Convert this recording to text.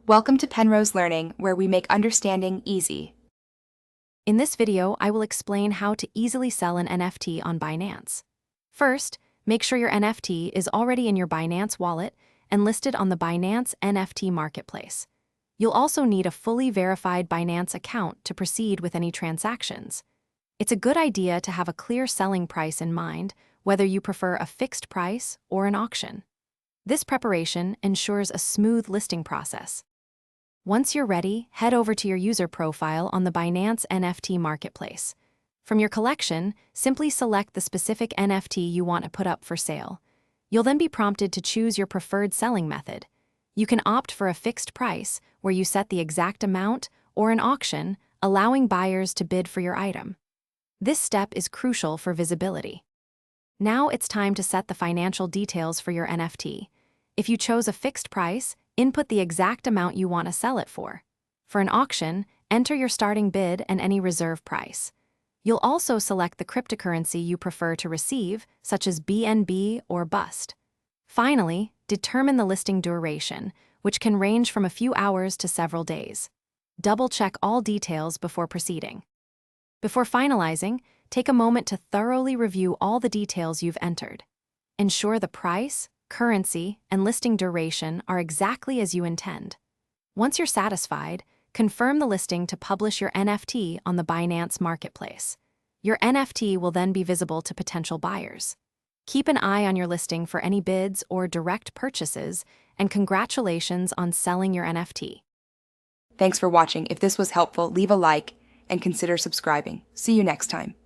Welcome to Penrose Learning, where we make understanding easy. In this video, I will explain how to easily sell an NFT on Binance. First, make sure your NFT is already in your Binance wallet and listed on the Binance NFT marketplace. You'll also need a fully verified Binance account to proceed with any transactions. It's a good idea to have a clear selling price in mind, whether you prefer a fixed price or an auction. This preparation ensures a smooth listing process. Once you're ready, head over to your user profile on the Binance NFT marketplace. From your collection, simply select the specific NFT you want to put up for sale. You'll then be prompted to choose your preferred selling method. You can opt for a fixed price, where you set the exact amount, or an auction, allowing buyers to bid for your item. This step is crucial for visibility. Now it's time to set the financial details for your NFT. If you chose a fixed price, input the exact amount you want to sell it for. For an auction, enter your starting bid and any reserve price. You'll also select the cryptocurrency you prefer to receive, such as BNB or BUSD. Finally, determine the listing duration, which can range from a few hours to several days. Double-check all details before proceeding. Before finalizing, take a moment to thoroughly review all the details you've entered. Ensure the price, currency, and listing duration are exactly as you intend. Once you're satisfied, confirm the listing to publish your NFT on the Binance marketplace. Your NFT will then be visible to potential buyers. Keep an eye on your listing for any bids or direct purchases, and congratulations on selling your NFT. Thanks for watching. If this was helpful, leave a like and consider subscribing. See you next time.